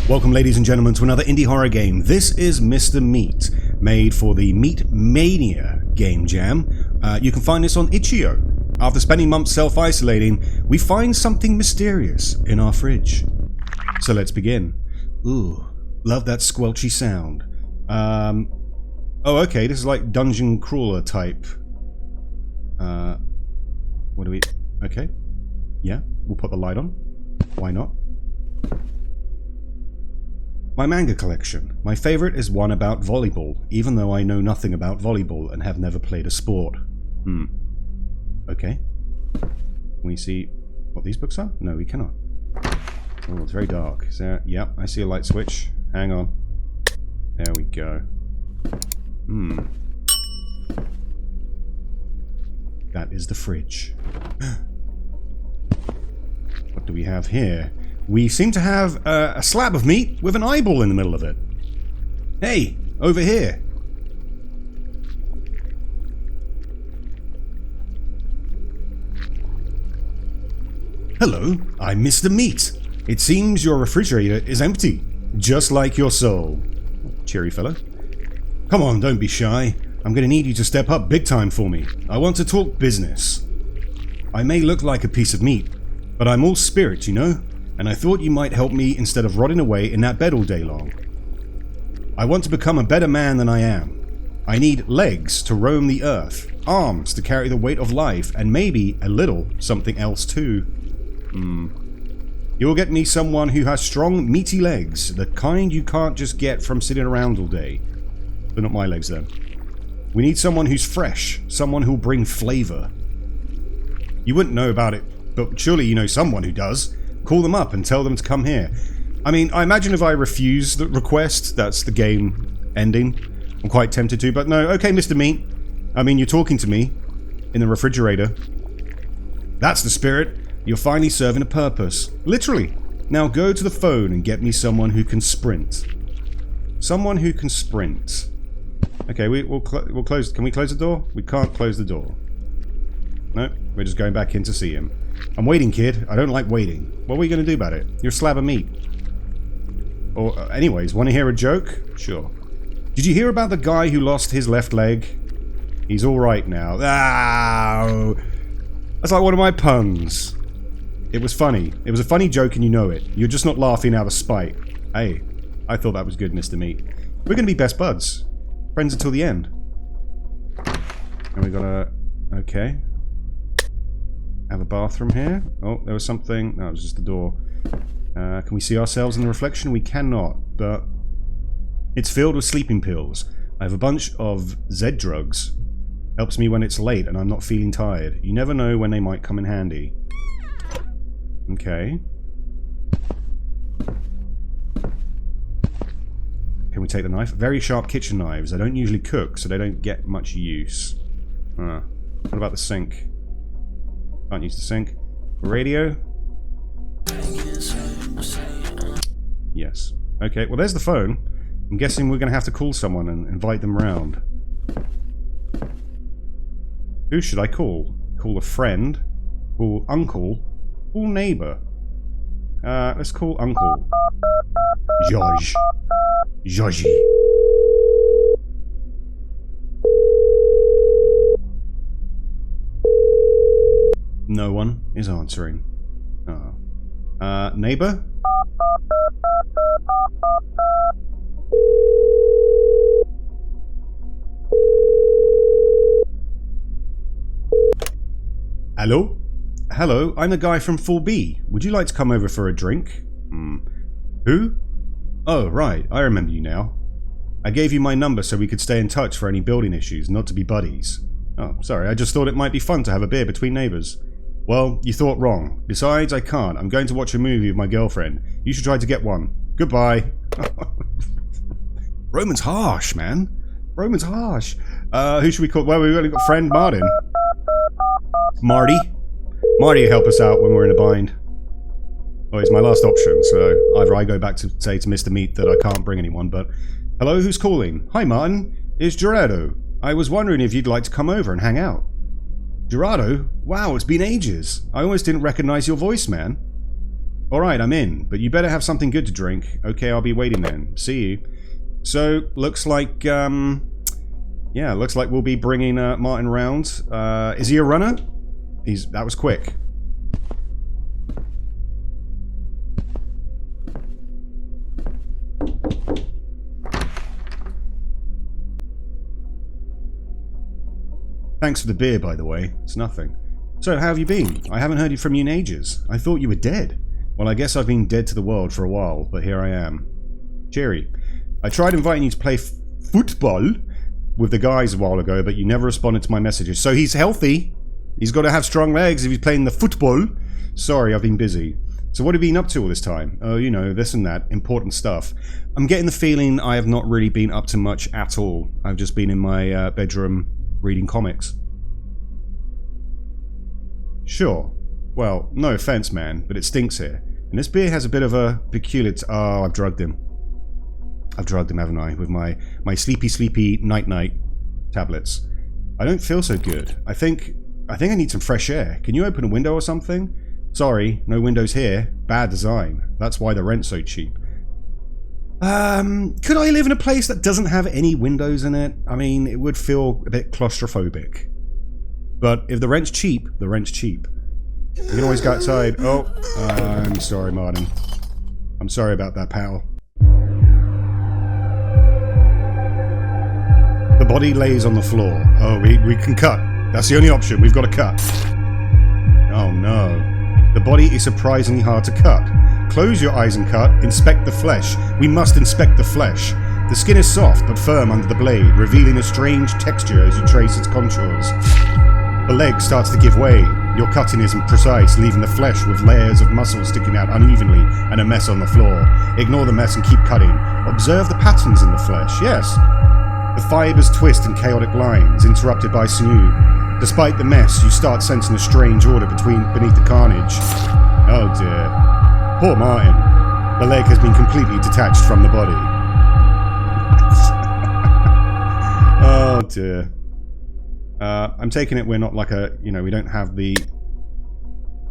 Welcome, ladies and gentlemen, to another indie horror game. This is Mr. Meat, made for the Meat Mania game jam. You can find this on itch.io. After spending months self-isolating, we find something mysterious in our fridge. So let's begin. Ooh, love that squelchy sound. Oh, okay, this is like dungeon crawler type. What do we... Okay. Yeah, we'll put the light on. Why not? My manga collection. My favorite is one about volleyball, even though I know nothing about volleyball and have never played a sport. Okay. Can we see what these books are? No, we cannot. Oh, it's very dark. Is there... Yep, I see a light switch. Hang on. There we go. That is the fridge. What do we have here? We seem to have a slab of meat with an eyeball in the middle of it. Hey, over here. Hello, I'm Mr. Meat. It seems your refrigerator is empty, just like your soul. Cheery fellow. Come on, don't be shy. I'm going to need you to step up big time for me. I want to talk business. I may look like a piece of meat, but I'm all spirit, you know? And I thought you might help me instead of rotting away in that bed all day long. I want to become a better man than I am. I need legs to roam the earth, arms to carry the weight of life, and maybe a little something else too. You'll get me someone who has strong, meaty legs, the kind you can't just get from sitting around all day. They're not my legs then. We need someone who's fresh, someone who'll bring flavor. You wouldn't know about it, but surely you know someone who does. Call them up and tell them to come here. I mean, I imagine if I refuse the request, that's the game ending. I'm quite tempted to, but no. Okay, Mr. Meat. I mean, you're talking to me in the refrigerator. That's the spirit. You're finally serving a purpose. Literally. Now go to the phone and get me someone who can sprint. Someone who can sprint. Okay, we'll close. Can we close the door? We can't close the door. No, we're just going back in to see him. I'm waiting, kid. I don't like waiting. What are we going to do about it? You're a slab of meat. Or, anyways, want to hear a joke? Sure. Did you hear about the guy who lost his left leg? He's alright now. Ah, that's like one of my puns. It was funny. It was a funny joke and you know it. You're just not laughing out of spite. Hey, I thought that was good, Mr. Meat. We're going to be best buds. Friends until the end. And we got a... Okay. Have a bathroom here. Oh, there was something. No, it was just the door. Can we see ourselves in the reflection? We cannot, but it's filled with sleeping pills. I have a bunch of Z drugs. Helps me when it's late and I'm not feeling tired. You never know when they might come in handy. Okay. Can we take the knife? Very sharp kitchen knives. I don't usually cook, so they don't get much use. What about the sink? Can't use the sink. Radio? Yes. Okay, well there's the phone. I'm guessing we're going to have to call someone and invite them round. Who should I call? Call a friend? Call uncle? Call neighbor? Let's call uncle. George. Georgie. No one is answering. Oh. Neighbor? Hello? Hello, I'm the guy from 4B. Would you like to come over for a drink? Who? Oh, right, I remember you now. I gave you my number so we could stay in touch for any building issues, not to be buddies. Oh, sorry, I just thought it might be fun to have a beer between neighbors. Well, you thought wrong. Besides, I can't. I'm going to watch a movie with my girlfriend. You should try to get one. Goodbye. Roman's harsh, man. Roman's harsh. Who should we call? Well, we've only got friend Martin. Marty. Marty will help us out when we're in a bind. Oh, it's my last option, so either I go back to say to Mr. Meat that I can't bring anyone, but... Hello, who's calling? Hi, Martin. It's Gerardo. I was wondering if you'd like to come over and hang out. Gerardo? Wow, it's been ages. I almost didn't recognize your voice, man. Alright, I'm in, but you better have something good to drink. Okay, I'll be waiting then. See you. So, looks like, yeah, looks like we'll be bringing Martin round. Is he a runner? That was quick. Thanks for the beer, by the way. It's nothing. So, how have you been? I haven't heard from you in ages. I thought you were dead. Well, I guess I've been dead to the world for a while, but here I am. Cheery. I tried inviting you to play football with the guys a while ago, but you never responded to my messages. So he's healthy. He's got to have strong legs if he's playing the football. Sorry, I've been busy. So what have you been up to all this time? Oh, you know, this and that. Important stuff. I'm getting the feeling I have not really been up to much at all. I've just been in my bedroom reading comics. Sure. Well, no offense, man, but it stinks here. And this beer has a bit of a peculiar... Oh, I've drugged him. I've drugged him, haven't I? With my sleepy night-night tablets. I don't feel so good. I think I need some fresh air. Can you open a window or something? Sorry, no windows here. Bad design. That's why the rent's so cheap. Could I live in a place that doesn't have any windows in it? I mean, it would feel a bit claustrophobic. But if the rent's cheap, the rent's cheap. You can always go outside. Oh, I'm sorry, Martin. I'm sorry about that, pal. The body lays on the floor. Oh, we can cut. That's the only option. We've got to cut. Oh, no. The body is surprisingly hard to cut. Close your eyes and cut. Inspect the flesh. We must inspect the flesh. The skin is soft but firm under the blade, revealing a strange texture as you trace its contours. The leg starts to give way. Your cutting isn't precise, leaving the flesh with layers of muscle sticking out unevenly and a mess on the floor. Ignore the mess and keep cutting. Observe the patterns in the flesh. Yes. The fibers twist in chaotic lines, interrupted by sinew. Despite the mess, you start sensing a strange order beneath the carnage. Oh dear. Poor Martin. The leg has been completely detached from the body. Oh dear. I'm taking it we're not like a, you know, we don't have the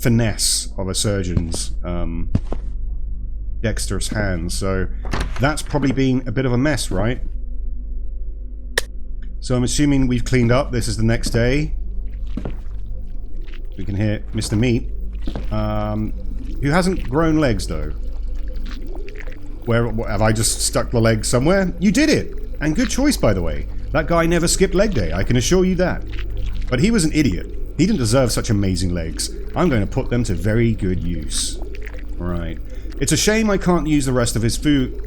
finesse of a surgeon's dexterous hands, so that's probably been a bit of a mess, right? So I'm assuming we've cleaned up. This is the next day. We can hear Mr. Meat, who hasn't grown legs though. Where have I just stuck the leg somewhere? You did it! And good choice, by the way. That guy never skipped leg day, I can assure you that. But he was an idiot. He didn't deserve such amazing legs. I'm going to put them to very good use. Right. It's a shame I can't use the rest of his food.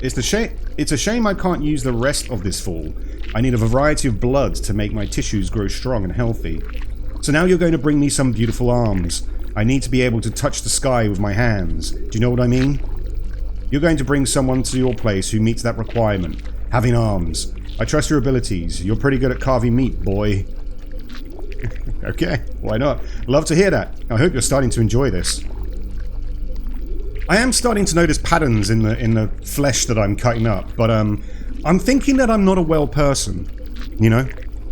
It's a shame I can't use the rest of this fool. I need a variety of blood to make my tissues grow strong and healthy. So now you're going to bring me some beautiful arms. I need to be able to touch the sky with my hands. Do you know what I mean? You're going to bring someone to your place who meets that requirement. Having arms. I trust your abilities. You're pretty good at carving meat, boy. Okay, why not? Love to hear that. I hope you're starting to enjoy this. I am starting to notice patterns in the flesh that I'm cutting up, but I'm thinking that I'm not a well person. You know?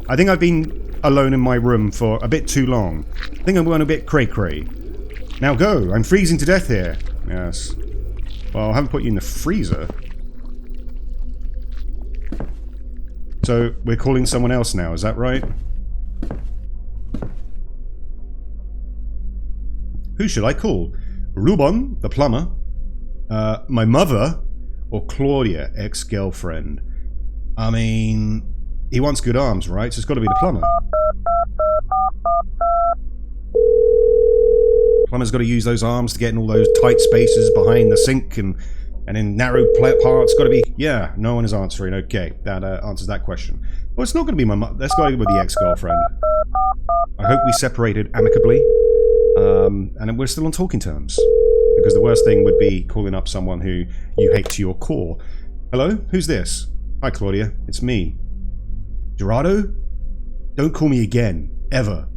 I think I've been alone in my room for a bit too long. I think I'm going a bit cray-cray. Now go, I'm freezing to death here. Yes. Well, I haven't put you in the freezer. So, we're calling someone else now, is that right? Who should I call? Ruben, the plumber? My mother? Or Claudia, ex-girlfriend? I mean, he wants good arms, right? So it's got to be the plumber. Plumber's got to use those arms to get in all those tight spaces behind the sink and in narrow parts. Got to be... Yeah, no one is answering. Okay, that answers that question. Well, it's not going to be my mother. Let's go with the ex-girlfriend. I hope we separated amicably. And we're still on talking terms. Because the worst thing would be calling up someone who you hate to your core. Hello? Who's this? Hi, Claudia. It's me. Gerardo? Don't call me again. Ever.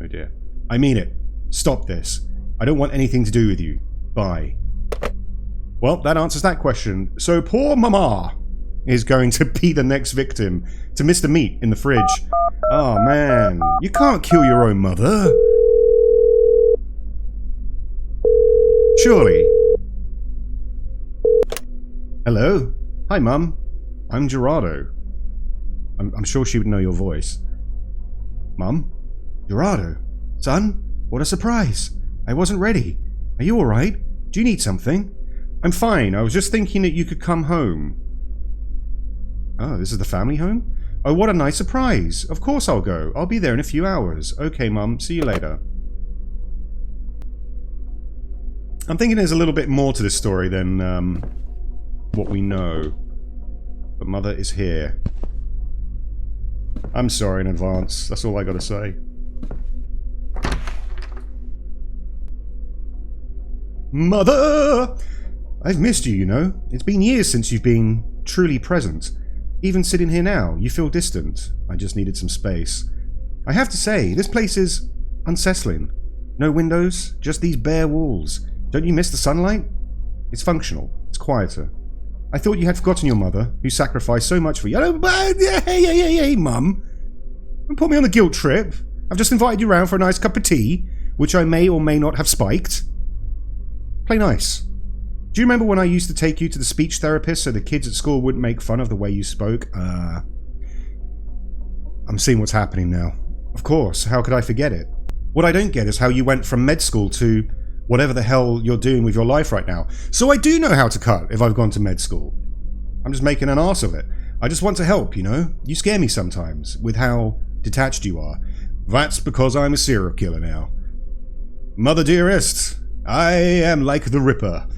Oh dear. I mean it. Stop this. I don't want anything to do with you. Bye. Well, that answers that question. So poor Mama is going to be the next victim to Mr. Meat in the fridge. Oh man, you can't kill your own mother. Surely. Hello? Hi, Mum. I'm Gerardo. I'm sure she would know your voice. Mum? Gerardo? Son? What a surprise. I wasn't ready. Are you alright? Do you need something? I'm fine. I was just thinking that you could come home. Oh, this is the family home? Oh, what a nice surprise. Of course I'll go. I'll be there in a few hours. Okay, Mum. See you later. I'm thinking there's a little bit more to this story than what we know. But Mother is here. I'm sorry in advance. That's all I gotta say. Mother! I've missed you, you know. It's been years since you've been truly present. Even sitting here now, you feel distant. I just needed some space. I have to say, this place is unsettling. No windows, just these bare walls. Don't you miss the sunlight? It's functional. It's quieter. I thought you had forgotten your mother, who sacrificed so much for you. Hey, Mum. Don't put me on a guilt trip. I've just invited you round for a nice cup of tea, which I may or may not have spiked. Play nice. Do you remember when I used to take you to the speech therapist so the kids at school wouldn't make fun of the way you spoke? I'm seeing what's happening now. Of course, how could I forget it? What I don't get is how you went from med school to whatever the hell you're doing with your life right now. So I do know how to cut if I've gone to med school. I'm just making an arse of it. I just want to help, you know? You scare me sometimes with how detached you are. That's because I'm a serial killer now. Mother dearest, I am like the Ripper.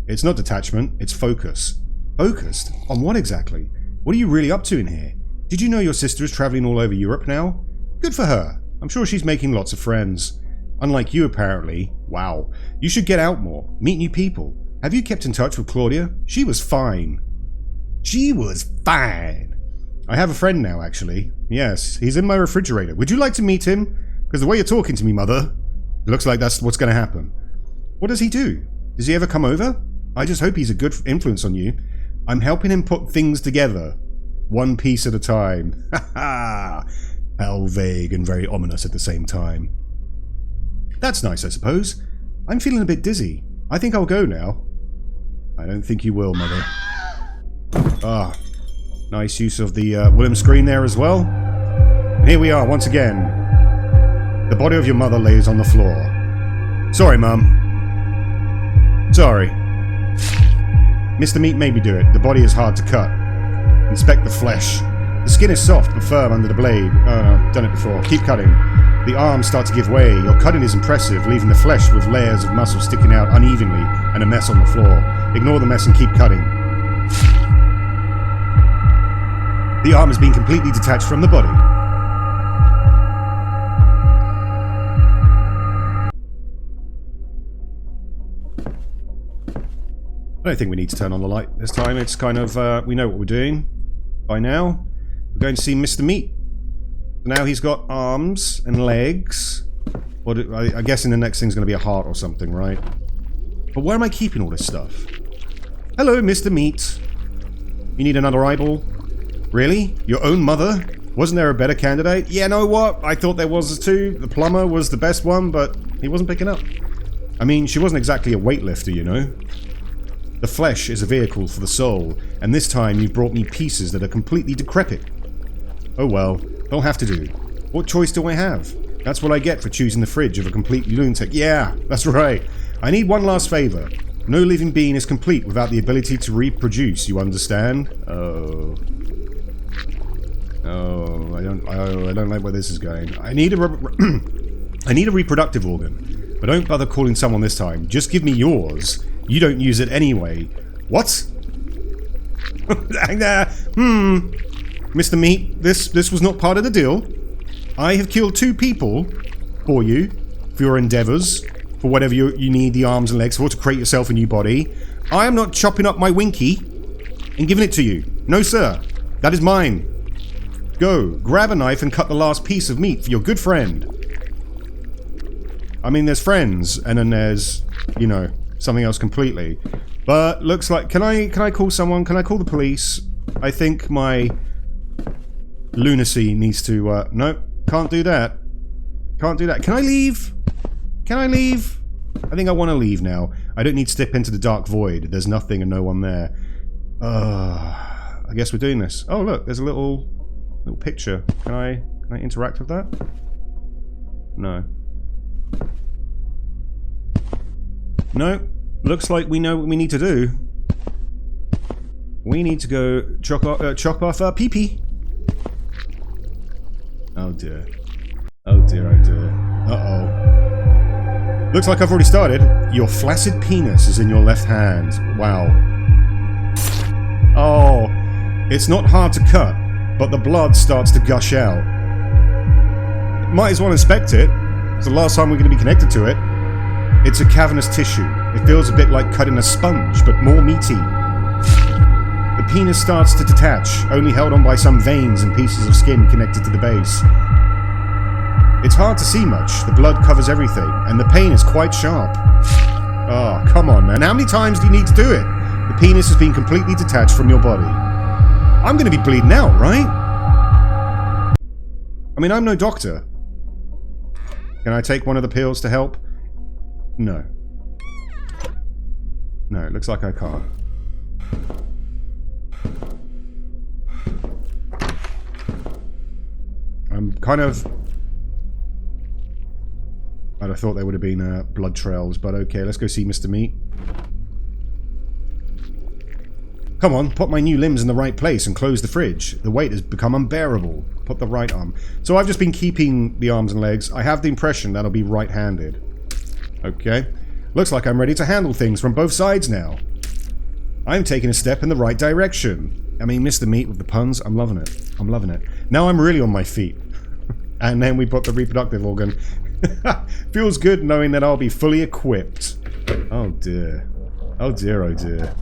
It's not detachment, it's focus. Focused? On what exactly? What are you really up to in here? Did you know your sister is travelling all over Europe now? Good for her. I'm sure she's making lots of friends. Unlike you, apparently. Wow. You should get out more. Meet new people. Have you kept in touch with Claudia? She was fine. She was fine. I have a friend now, actually. Yes, he's in my refrigerator. Would you like to meet him? Because the way you're talking to me, Mother, it looks like that's what's going to happen. What does he do? Does he ever come over? I just hope he's a good influence on you. I'm helping him put things together. One piece at a time. Ha ha! How vague and very ominous at the same time. That's nice, I suppose. I'm feeling a bit dizzy. I think I'll go now. I don't think you will, Mother. Ah, nice use of the Willem screen there as well. And here we are, once again. The body of your mother lays on the floor. Sorry, Mum. Sorry. Mr. Meat made me do it. The body is hard to cut. Inspect the flesh. The skin is soft but firm under the blade. Oh no, done it before. Keep cutting. The arms start to give way. Your cutting is impressive, leaving the flesh with layers of muscle sticking out unevenly and a mess on the floor. Ignore the mess and keep cutting. The arm has been completely detached from the body. I don't think we need to turn on the light this time. It's kind of, we know what we're doing by now. We're going to see Mr. Meat. Now he's got arms and legs. I guess in the next thing's going to be a heart or something, right? But where am I keeping all this stuff? Hello, Mr. Meat. You need another eyeball? Really? Your own mother? Wasn't there a better candidate? Yeah, know what? I thought there was too. The plumber was the best one, but he wasn't picking up. I mean, she wasn't exactly a weightlifter, you know? The flesh is a vehicle for the soul, and this time you've brought me pieces that are completely decrepit. Oh well, they'll have to do. What choice do I have? That's what I get for choosing the fridge of a complete lunatic. Yeah, that's right. I need one last favour. No living being is complete without the ability to reproduce, you understand? Oh, I don't like where this is going. I need a reproductive organ, but don't bother calling someone this time. Just give me yours. You don't use it anyway. What? Mr. Meat, this was not part of the deal. I have killed 2 people for you, for your endeavours, for whatever you need the arms and legs for to create yourself a new body. I am not chopping up my winky and giving it to you. No, sir. That is mine. Go, grab a knife and cut the last piece of meat for your good friend. I mean, there's friends, and then there's, you know, something else completely. But looks like, can I call someone? Can I call the police? I think my lunacy needs to, no, can't do that. Can't do that. Can I leave? Can I leave? I think I want to leave now. I don't need to step into the dark void. There's nothing and no one there. I guess we're doing this. Oh, look, there's a little picture. Can I interact with that? No. No. Looks like we know what we need to do. We need to go chop off our pee-pee. Oh dear. Oh dear, oh dear. Uh-oh. Looks like I've already started. Your flaccid penis is in your left hand. Wow. Oh. It's not hard to cut, but the blood starts to gush out. Might as well inspect it. It's the last time we're going to be connected to it. It's a cavernous tissue. It feels a bit like cutting a sponge, but more meaty. The penis starts to detach, only held on by some veins and pieces of skin connected to the base. It's hard to see much, the blood covers everything, and the pain is quite sharp. Oh, come on, man. How many times do you need to do it? The penis has been completely detached from your body. I'm gonna be bleeding out, right? I mean, I'm no doctor. Can I take one of the pills to help? No. No, it looks like I can't. I'm kind of... I'd have thought there would have been blood trails, but okay, let's go see Mr. Meat. Come on, put my new limbs in the right place and close the fridge. The weight has become unbearable. Put the right arm. So I've just been keeping the arms and legs. I have the impression that'll be right-handed. Okay. Looks like I'm ready to handle things from both sides now. I'm taking a step in the right direction. I mean, Mr. Meat with the puns, I'm loving it. I'm loving it. Now I'm really on my feet. And then we put the reproductive organ. Feels good knowing that I'll be fully equipped. Oh dear. Oh dear, oh dear.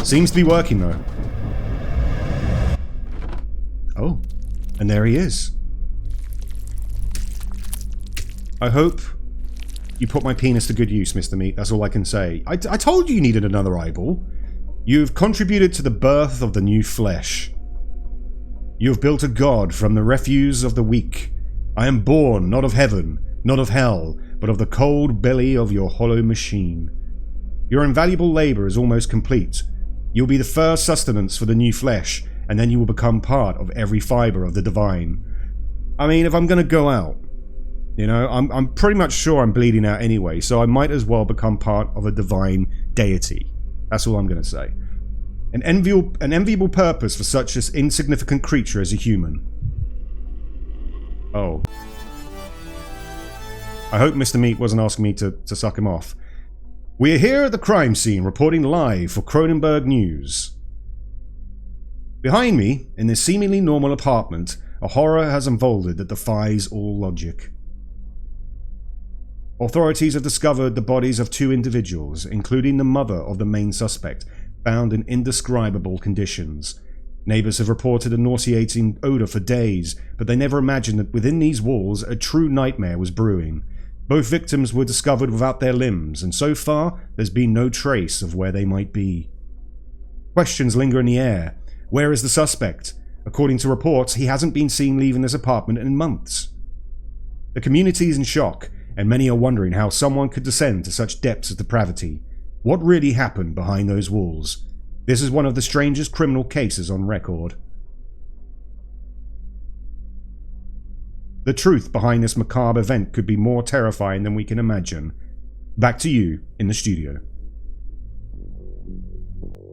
Seems to be working though. Oh. And there he is. I hope you put my penis to good use, Mr. Meat. That's all I can say. I told you you needed another eyeball. You've contributed to the birth of the new flesh. You have built a god from the refuse of the weak. I am born not of heaven, not of hell, but of the cold belly of your hollow machine. Your invaluable labor is almost complete. You'll be the first sustenance for the new flesh, and then you will become part of every fiber of the divine. I mean, if I'm going to go out, you know, I'm pretty much sure I'm bleeding out anyway, so I might as well become part of a divine deity. That's all I'm going to say. An enviable purpose for such an insignificant creature as a human. Oh. I hope Mr. Meat wasn't asking me to suck him off. We are here at the crime scene, reporting live for Cronenberg News. Behind me, in this seemingly normal apartment, a horror has unfolded that defies all logic. Authorities have discovered the bodies of 2 individuals, including the mother of the main suspect, found in indescribable conditions. Neighbors have reported a nauseating odor for days, but they never imagined that within these walls a true nightmare was brewing. Both victims were discovered without their limbs, and so far there's been no trace of where they might be. Questions linger in the air. Where is the suspect? According to reports, he hasn't been seen leaving this apartment in months. The community is in shock, and many are wondering how someone could descend to such depths of depravity. What really happened behind those walls? This is one of the strangest criminal cases on record. The truth behind this macabre event could be more terrifying than we can imagine. Back to you in the studio.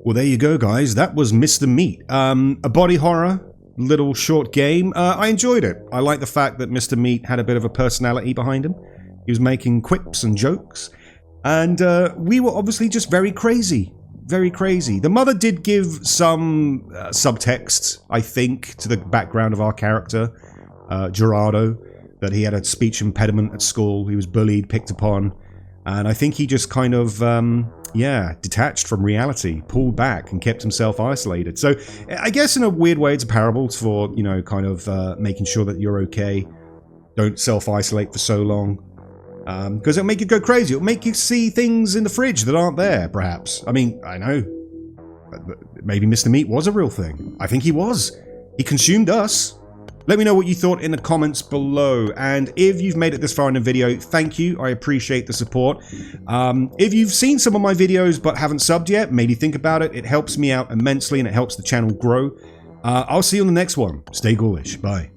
Well, there you go, guys. That was Mr. Meat. A body horror, little short game. I enjoyed it. I like the fact that Mr. Meat had a bit of a personality behind him. He was making quips and jokes. And we were obviously just very crazy. Very crazy. The mother did give some subtext, I think, to the background of our character, Gerardo, that he had a speech impediment at school. He was bullied, picked upon. And I think he just kind of, detached from reality, pulled back and kept himself isolated. So I guess in a weird way it's a parable for, you know, kind of making sure that you're okay. Don't self-isolate for so long. Because it'll make you go crazy. It'll make you see things in the fridge that aren't there, perhaps. I mean, I know. Maybe Mr. Meat was a real thing. I think he was. He consumed us. Let me know what you thought in the comments below, and if you've made it this far in the video, thank you. I appreciate the support. If you've seen some of my videos but haven't subbed yet, maybe think about it. It helps me out immensely and it helps the channel grow. I'll see you on the next one. Stay ghoulish. Bye.